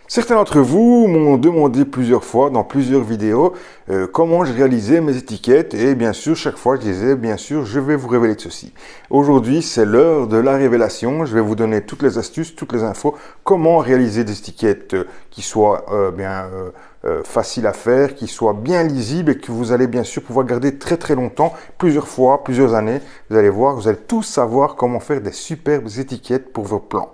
Certains d'entre vous m'ont demandé plusieurs fois, dans plusieurs vidéos, comment je réalisais mes étiquettes et bien sûr, chaque fois je disais, bien sûr, je vais vous révéler de ceci. Aujourd'hui, c'est l'heure de la révélation. Je vais vous donner toutes les astuces, toutes les infos, comment réaliser des étiquettes qui soient faciles à faire, qui soient bien lisibles et que vous allez bien sûr pouvoir garder très très longtemps, plusieurs fois, plusieurs années. Vous allez voir, vous allez tous savoir comment faire des superbes étiquettes pour vos plans.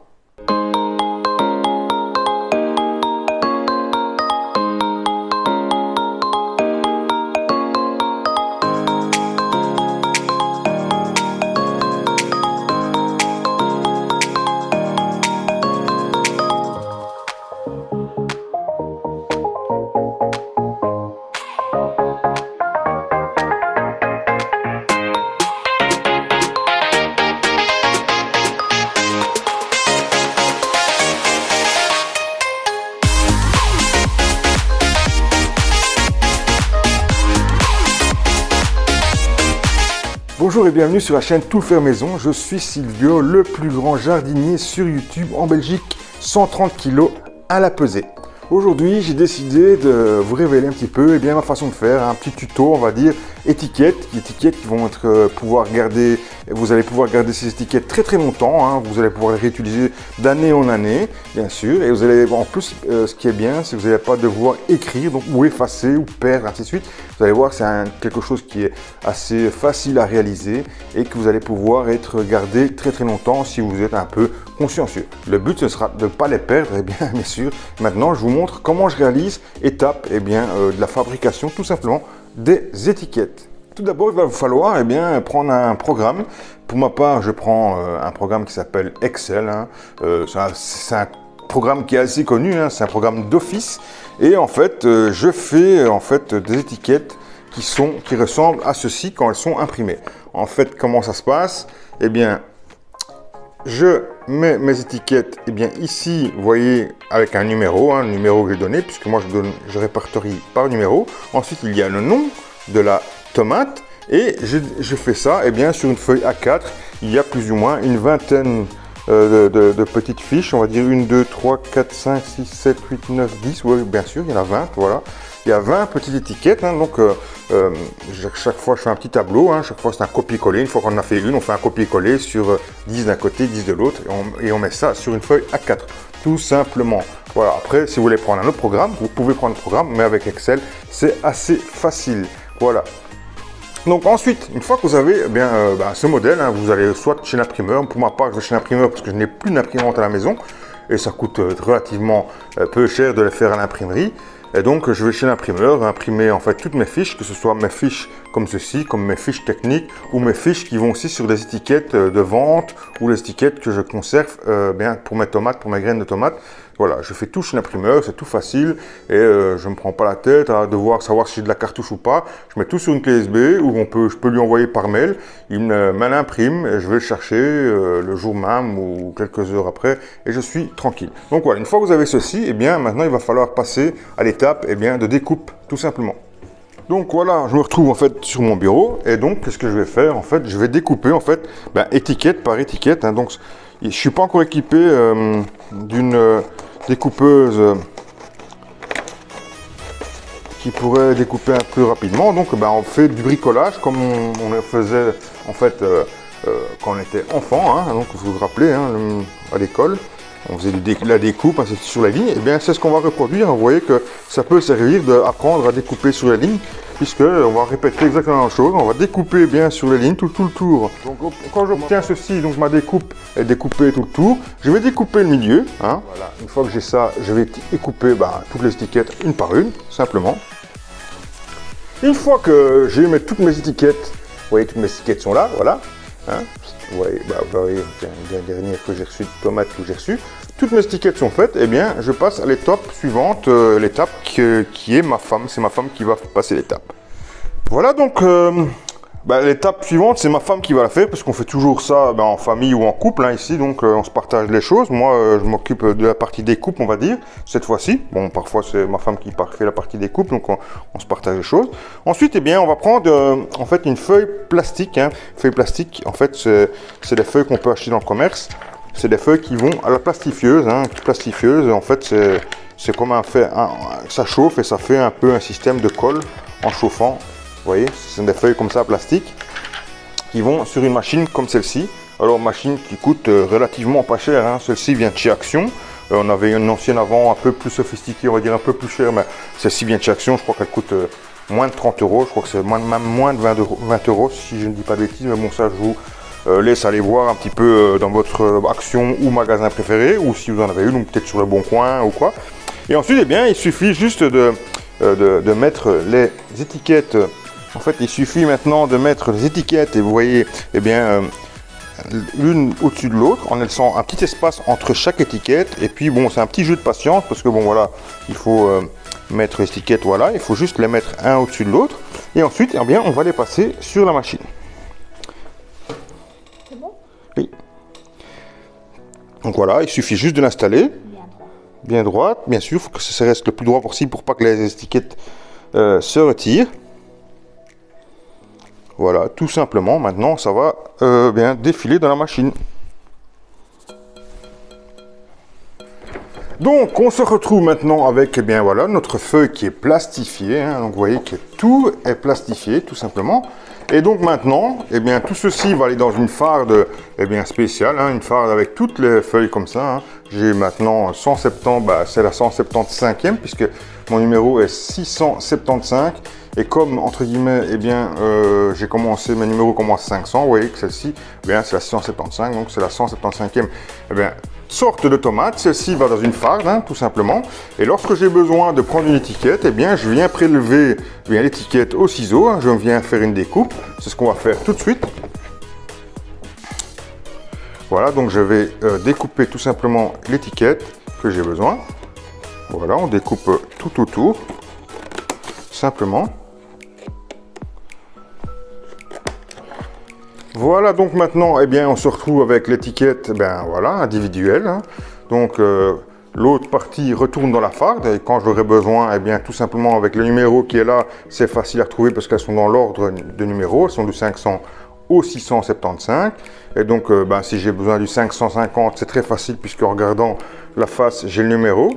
Bonjour et bienvenue sur la chaîne Tout faire maison. Je suis Silvio, le plus grand jardinier sur YouTube en Belgique, 130 kg à la pesée. Aujourd'hui, j'ai décidé de vous révéler un petit peu ma façon de faire, un petit tuto, on va dire, étiquettes qui vont vous allez pouvoir garder ces étiquettes très très longtemps, hein. Vous allez pouvoir les réutiliser d'année en année, bien sûr, et vous allez, en plus, ce qui est bien, c'est que vous n'allez pas devoir écrire, donc, ou effacer, ou perdre, ainsi de suite. Vous allez voir que c'est quelque chose qui est assez facile à réaliser et que vous allez pouvoir être gardé très très longtemps si vous êtes un peu consciencieux. Le but, ce sera de ne pas les perdre, bien sûr. Maintenant, je vous montre comment je réalise étape de la fabrication, tout simplement, des étiquettes. Tout d'abord, il va vous falloir prendre un programme. Pour ma part, je prends un programme qui s'appelle Excel. Hein. C'est un programme qui est assez connu, hein. C'est un programme d'office. Et en fait, je fais des étiquettes qui ressemblent à ceci quand elles sont imprimées. En fait, comment ça se passe? Je mets mes étiquettes ici, vous voyez, avec un numéro que j'ai donné, puisque moi je répertorie par numéro. Ensuite, il y a le nom de la tomate et je fais ça sur une feuille A4. Il y a plus ou moins une vingtaine de petites fiches, on va dire 1, 2, 3, 4, 5, 6, 7, 8, 9, 10, oui bien sûr, il y en a 20, voilà. Il y a 20 petites étiquettes, hein, donc chaque fois je fais un petit tableau, hein, chaque fois c'est un copier-coller. Une fois qu'on en a fait une, on fait un copier-coller sur 10 d'un côté, 10 de l'autre, et on met ça sur une feuille A4, tout simplement. Voilà, après si vous voulez prendre un autre programme, vous pouvez prendre un programme, mais avec Excel, c'est assez facile. Voilà. Donc ensuite, une fois que vous avez ce modèle, hein, vous allez soit chez l'imprimeur. Pour ma part, je vais chez l'imprimeur parce que je n'ai plus d'imprimante à la maison, et ça coûte relativement peu cher de les faire à l'imprimerie. Et donc, je vais chez l'imprimeur imprimer en fait toutes mes fiches, que ce soit mes fiches comme ceci, comme mes fiches techniques, ou mes fiches qui vont aussi sur des étiquettes de vente, ou les étiquettes que je conserve pour mes tomates, pour mes graines de tomates. Voilà, je fais tout chez l'imprimeur, c'est tout facile, et je ne me prends pas la tête à devoir savoir si j'ai de la cartouche ou pas. Je mets tout sur une clé USB, où je peux lui envoyer par mail, il me l'imprime, et je vais le chercher le jour même, ou quelques heures après, et je suis tranquille. Donc voilà, une fois que vous avez ceci, maintenant il va falloir passer à l'étape de découpe, tout simplement. Donc voilà, je me retrouve en fait sur mon bureau, et donc qu'est-ce que je vais faire? En fait, je vais découper étiquette par étiquette, hein. Donc je suis pas encore équipé d'une découpeuse qui pourrait découper un peu rapidement. Donc on fait du bricolage comme on le faisait en fait quand on était enfant, hein. Donc vous vous rappelez, hein, à l'école. On faisait la découpe sur la ligne, c'est ce qu'on va reproduire. Vous voyez que ça peut servir d'apprendre à découper sur la ligne, puisqu'on va répéter exactement la même chose. On va découper bien sur la ligne tout le tour. Donc quand j'obtiens ceci, donc ma découpe est découpée tout le tour, je vais découper le milieu, hein. Voilà. Une fois que j'ai ça, je vais découper toutes les étiquettes une par une, simplement. Une fois que j'ai mis toutes mes étiquettes, vous voyez, toutes mes étiquettes sont là, voilà. Hein. Vous voyez, la dernière que j'ai reçue, tomate que j'ai reçue, toutes mes étiquettes sont faites, je passe à l'étape suivante, l'étape qui est ma femme. C'est ma femme qui va passer l'étape. Voilà, donc l'étape suivante, c'est ma femme qui va la faire, parce qu'on fait toujours ça en famille ou en couple, hein, ici, donc on se partage les choses. Moi, je m'occupe de la partie découpe, on va dire, cette fois-ci. Bon, parfois, c'est ma femme qui fait la partie découpe, donc on se partage les choses. Ensuite, on va prendre en fait une feuille plastique, hein. Feuille plastique, en fait, c'est des feuilles qu'on peut acheter dans le commerce. C'est des feuilles qui vont à la plastifieuse, hein. Plastifieuse, en fait, c'est comme ça chauffe et ça fait un peu un système de colle en chauffant. Vous voyez, ce sont des feuilles comme ça, plastique, qui vont sur une machine comme celle-ci. Alors, machine qui coûte relativement pas cher, hein. Celle-ci vient de chez Action. On avait une ancienne avant, un peu plus sophistiquée, on va dire un peu plus chère, mais celle-ci vient de chez Action. Je crois qu'elle coûte moins de 30 euros. Je crois que c'est même moins de 20 euros, si je ne dis pas de bêtises. Mais bon, ça, je vous laisse aller voir un petit peu dans votre Action ou magasin préféré, ou si vous en avez une, ou peut-être sur le Bon Coin ou quoi. Et ensuite, eh bien, il suffit juste de mettre les étiquettes. En fait, il suffit maintenant de mettre les étiquettes, et vous voyez, eh bien, l'une au-dessus de l'autre, en laissant un petit espace entre chaque étiquette. Et puis bon, c'est un petit jeu de patience, parce que bon, voilà, il faut mettre les étiquettes, voilà, il faut juste les mettre un au-dessus de l'autre. Et ensuite, eh bien, on va les passer sur la machine. C'est bon? Oui. Donc voilà, il suffit juste de l'installer. Bien droite, bien sûr, il faut que ça reste le plus droit possible pour pas que les étiquettes se retirent. Voilà, tout simplement, maintenant ça va bien défiler dans la machine. Donc on se retrouve maintenant avec eh bien voilà notre feuille qui est plastifiée, hein. Donc vous voyez que tout est plastifié tout simplement. Et donc maintenant, eh bien tout ceci va aller dans une farde eh bien spéciale, hein, une farde avec toutes les feuilles comme ça, hein. J'ai maintenant 170, bah, c'est la 175e puisque mon numéro est 675. Et comme, entre guillemets, eh bien, j'ai commencé, mes numéros commencent 500, vous voyez que celle-ci, eh bien, c'est la 675, donc c'est la 175e, eh bien, sorte de tomate. Celle-ci va dans une farde, hein, tout simplement. Et lorsque j'ai besoin de prendre une étiquette, eh bien, je viens prélever eh l'étiquette au ciseau, hein, je viens faire une découpe. C'est ce qu'on va faire tout de suite. Voilà, donc je vais découper tout simplement l'étiquette que j'ai besoin. Voilà, on découpe tout autour, simplement. Voilà, donc maintenant, eh bien, on se retrouve avec l'étiquette, ben voilà, individuelle, hein. Donc l'autre partie retourne dans la farde et quand j'aurai besoin, eh bien, tout simplement avec le numéro qui est là, c'est facile à retrouver parce qu'elles sont dans l'ordre de numéros, elles sont du 500 au 675. Et donc, ben, si j'ai besoin du 550, c'est très facile puisque en regardant la face, j'ai le numéro.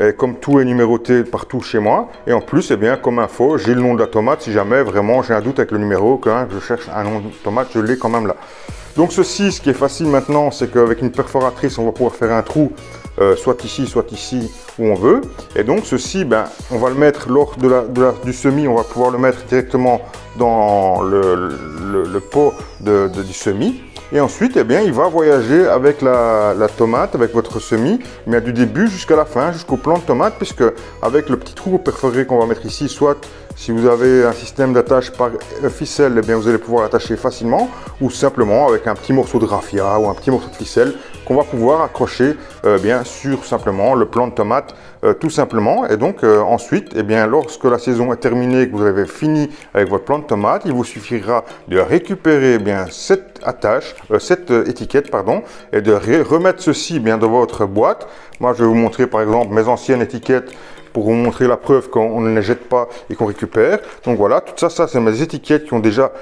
Et comme tout est numéroté partout chez moi, et en plus, eh bien, comme info, j'ai le nom de la tomate. Si jamais vraiment j'ai un doute avec le numéro, que je cherche un nom de tomate, je l'ai quand même là. Donc ceci, ce qui est facile maintenant, c'est qu'avec une perforatrice, on va pouvoir faire un trou, soit ici, où on veut. Et donc ceci, ben, on va le mettre lors du semis, on va pouvoir le mettre directement dans le pot du semis. Et ensuite, eh bien, il va voyager avec la tomate, avec votre semis, mais du début jusqu'à la fin, jusqu'au plant de tomate, puisque avec le petit trou perforé qu'on va mettre ici, soit si vous avez un système d'attache par ficelle, eh bien, vous allez pouvoir l'attacher facilement, ou simplement avec un petit morceau de raffia ou un petit morceau de ficelle qu'on va pouvoir accrocher bien sur simplement le plant de tomate, tout simplement. Et donc ensuite, eh bien, lorsque la saison est terminée, que vous avez fini avec votre plant de tomate, il vous suffira de récupérer bien cette attache, cette étiquette, pardon, et de remettre ceci bien dans votre boîte. Moi, je vais vous montrer par exemple mes anciennes étiquettes pour vous montrer la preuve qu'on ne les jette pas et qu'on récupère. Donc voilà, tout ça, c'est mes étiquettes qui ont déjà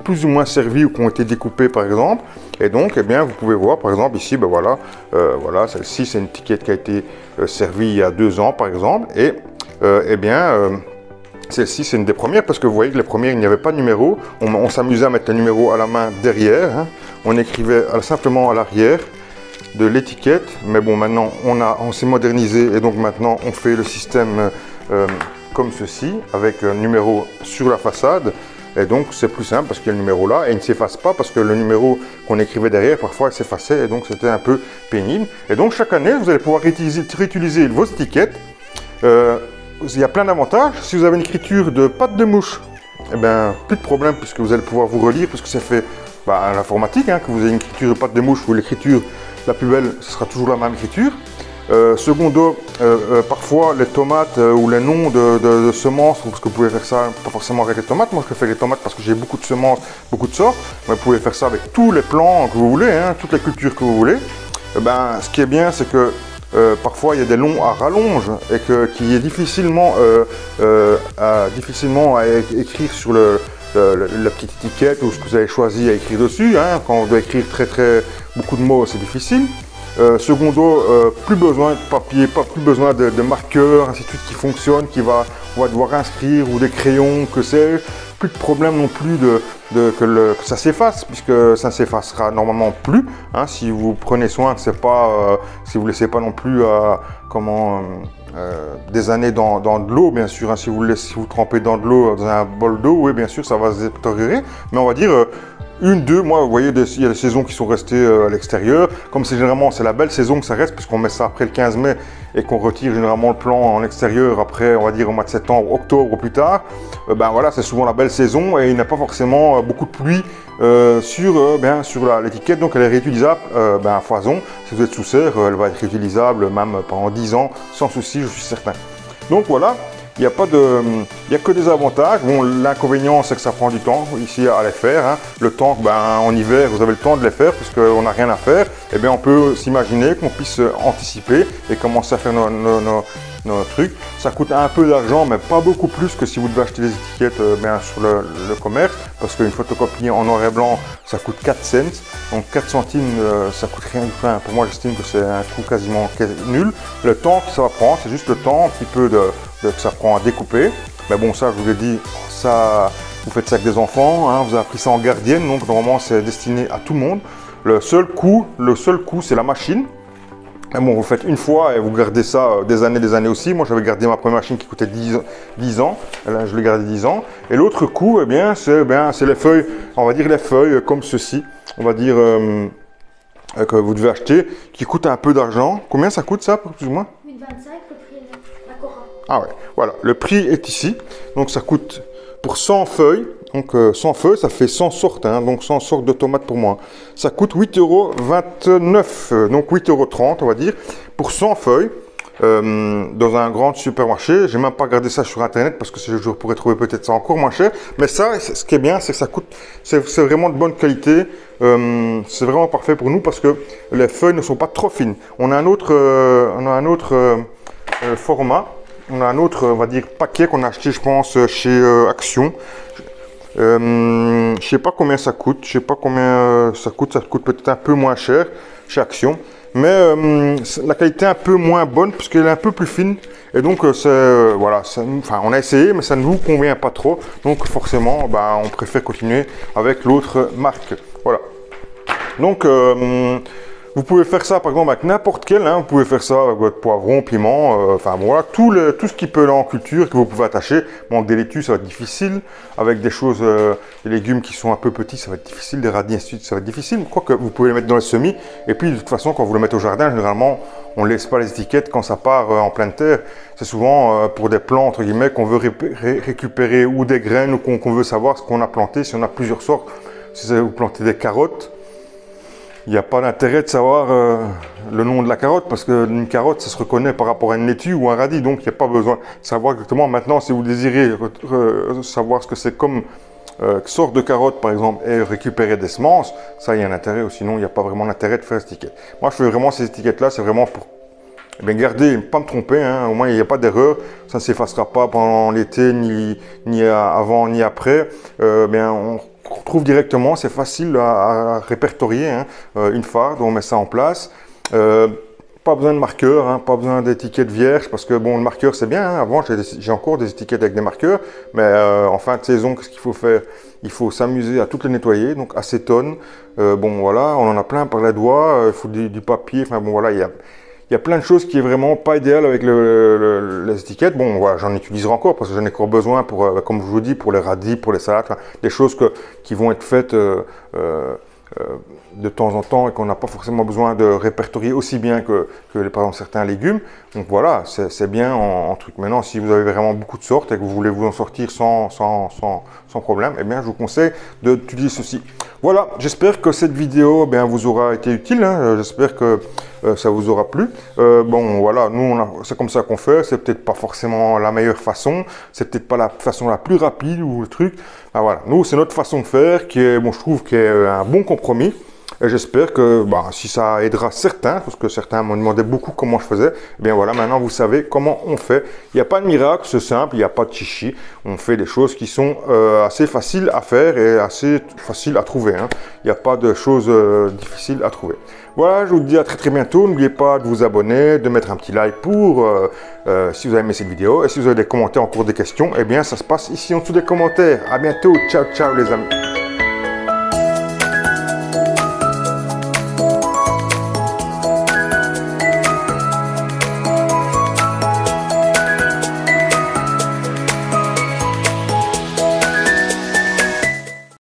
plus ou moins servi ou qui ont été découpées par exemple. Et donc, eh bien, vous pouvez voir par exemple ici, ben voilà, voilà, celle-ci c'est une étiquette qui a été servie il y a 2 ans par exemple. Et eh bien, celle-ci c'est une des premières parce que vous voyez que les premières il n'y avait pas de numéro. On s'amusait à mettre le numéro à la main derrière, hein. On écrivait simplement à l'arrière de l'étiquette, mais bon, maintenant on s'est modernisé et donc maintenant on fait le système comme ceci avec un numéro sur la façade. Et donc c'est plus simple parce qu'il y a le numéro là et il ne s'efface pas parce que le numéro qu'on écrivait derrière parfois il s'effaçait et donc c'était un peu pénible. Et donc chaque année vous allez pouvoir réutiliser vos étiquettes. Il y a plein d'avantages. Si vous avez une écriture de patte de mouche, eh ben, plus de problème puisque vous allez pouvoir vous relire parce que c'est fait à l'informatique, hein, que vous ayez une écriture de patte de mouche ou l'écriture la plus belle, ce sera toujours la même écriture. Secondo, parfois les tomates ou les noms de semences, parce que vous pouvez faire ça pas forcément avec les tomates. Moi je fais les tomates parce que j'ai beaucoup de semences, beaucoup de sortes, mais vous pouvez faire ça avec tous les plants que vous voulez, hein, toutes les cultures que vous voulez. Ce qui est bien, c'est que parfois il y a des noms à rallonge et qui est difficilement à écrire sur la petite étiquette ou ce que vous avez choisi à écrire dessus, hein. Quand on doit écrire très beaucoup de mots, c'est difficile. Secondo, plus besoin de papier, plus besoin de marqueurs, ainsi de suite, qui fonctionnent, on va devoir inscrire, ou des crayons, que sais-je. Plus de problème non plus que ça s'efface, puisque ça ne s'effacera normalement plus. Hein, si vous prenez soin, que c'est pas, si vous ne laissez pas non plus des années dans de l'eau, bien sûr. Hein, si vous trempez dans de l'eau, dans un bol d'eau, oui, bien sûr, ça va se détériorer. Mais on va dire une, deux mois. Vous voyez, il y a des saisons qui sont restées à l'extérieur. Comme c'est généralement, c'est la belle saison que ça reste, puisqu'on met ça après le 15 mai et qu'on retire généralement le plan en extérieur après, on va dire, au mois de septembre, octobre ou plus tard. Ben voilà, c'est souvent la belle saison et il n'y a pas forcément beaucoup de pluie sur l'étiquette, donc elle est réutilisable à foison. Si vous êtes sous serre, elle va être réutilisable même pendant 10 ans sans souci, je suis certain. Donc voilà, il n'y a que des avantages. Bon, l'inconvénient, c'est que ça prend du temps ici à les faire. Hein. Le temps, en hiver, vous avez le temps de les faire puisqu'on n'a rien à faire. Eh bien, on peut s'imaginer qu'on puisse anticiper et commencer à faire nos trucs. Ça coûte un peu d'argent, mais pas beaucoup plus que si vous devez acheter des étiquettes sur le commerce, parce qu'une photocopie en noir et blanc, ça coûte 4 cents. Donc 4 centimes, ça coûte rien. Enfin, pour moi, j'estime que c'est un coût quasiment nul. Le temps que ça va prendre, c'est juste le temps un petit peu que ça prend à découper. Mais bon, ça, je vous l'ai dit, ça, vous faites ça avec des enfants, hein, vous avez pris ça en gardienne, donc normalement, c'est destiné à tout le monde. Le seul coût, c'est la machine. Et bon, vous le faites une fois et vous gardez ça des années aussi. Moi, j'avais gardé ma première machine qui coûtait 10 ans. Et là, je l'ai gardé 10 ans. Et l'autre coût, c'est les feuilles, on va dire les feuilles comme ceci. On va dire que vous devez acheter, qui coûte un peu d'argent. Combien ça coûte ça, plus ou moins? 8,25, le prix est la Cora. Ah ouais, voilà. Le prix est ici. Donc, ça coûte pour 100 feuilles. Donc 100 feuilles, ça fait 100 sortes, hein, donc 100 sortes de tomates pour moi. Ça coûte 8,29 €, donc 8,30 €, on va dire, pour 100 feuilles dans un grand supermarché. J'ai même pas regardé ça sur internet parce que je pourrais trouver peut-être ça encore moins cher. Mais ça, ce qui est bien, c'est que ça coûte, c'est vraiment de bonne qualité. C'est vraiment parfait pour nous parce que les feuilles ne sont pas trop fines. On a un autre format. On a un autre, on va dire, paquet qu'on a acheté, je pense, chez Action. Je sais pas combien ça coûte, ça coûte peut-être un peu moins cher chez Action, mais la qualité est un peu moins bonne puisqu'elle est un peu plus fine et donc voilà, on a essayé mais ça ne nous convient pas trop, donc forcément on préfère continuer avec l'autre marque. Voilà, donc vous pouvez faire ça par exemple avec n'importe quel, hein, vous pouvez faire ça avec votre poivron, piment, enfin voilà, tout ce qui peut aller en culture que vous pouvez attacher. Bon, avec des laitues, ça va être difficile. Avec des choses, des légumes qui sont un peu petits, ça va être difficile. Des radis, ainsi de suite, ça va être difficile. Quoique vous pouvez les mettre dans les semis. Et puis de toute façon, quand vous le mettez au jardin, généralement, on ne laisse pas les étiquettes quand ça part en pleine terre. C'est souvent pour des plants, entre guillemets, qu'on veut récupérer ou des graines ou qu'on veut savoir ce qu'on a planté. Si on a plusieurs sortes, si vous plantez des carottes, il n'y a pas d'intérêt de savoir le nom de la carotte parce qu'une carotte, ça se reconnaît par rapport à une laitue ou un radis. Donc, il n'y a pas besoin de savoir exactement. Maintenant, si vous désirez savoir ce que c'est comme sorte de carotte, par exemple, et récupérer des semences, ça, il y a un intérêt. Ou sinon, il n'y a pas vraiment d'intérêt de faire cette étiquette. Moi, je fais vraiment ces étiquettes-là. C'est vraiment pour garder, pas me tromper. Hein, au moins, il n'y a pas d'erreur. Ça ne s'effacera pas pendant l'été, ni avant, ni après. On trouve directement, c'est facile à répertorier, hein, une farde, on met ça en place. Pas besoin de marqueur, hein, pas besoin d'étiquette vierge, parce que bon, le marqueur c'est bien, hein, avant j'ai encore des étiquettes avec des marqueurs, mais en fin de saison, qu'est-ce qu'il faut faire? Il faut s'amuser à toutes les nettoyer, donc acétone, bon voilà, on en a plein par les doigts, il faut du papier, enfin bon voilà, il y a plein de choses qui est vraiment pas idéal avec les étiquettes. Bon, voilà, j'en utiliserai encore parce que j'en ai encore besoin pour, comme je vous dis, pour les radis, pour les salades, enfin, des choses qui vont être faites de temps en temps et qu'on n'a pas forcément besoin de répertorier aussi bien que par exemple certains légumes. Donc voilà, c'est bien en truc. Maintenant, si vous avez vraiment beaucoup de sortes et que vous voulez vous en sortir sans problème, eh bien, je vous conseille d'utiliser ceci. Voilà, j'espère que cette vidéo vous aura été utile. Hein. J'espère que ça vous aura plu. Bon, voilà, nous, c'est comme ça qu'on fait. C'est peut-être pas forcément la meilleure façon. C'est peut-être pas la façon la plus rapide ou le truc. Ah, voilà, nous, c'est notre façon de faire qui est, bon, je trouve, qui est un bon compromis. Et j'espère que si ça aidera certains, parce que certains m'ont demandé beaucoup comment je faisais, eh bien voilà, maintenant vous savez comment on fait. Il n'y a pas de miracle, c'est simple, il n'y a pas de chichi. On fait des choses qui sont assez faciles à faire et assez faciles à trouver. Hein. Il n'y a pas de choses difficiles à trouver. Voilà, je vous dis à très très bientôt. N'oubliez pas de vous abonner, de mettre un petit like pour si vous avez aimé cette vidéo. Et si vous avez des commentaires en cours des questions, eh bien ça se passe ici en dessous des commentaires. À bientôt, ciao ciao les amis.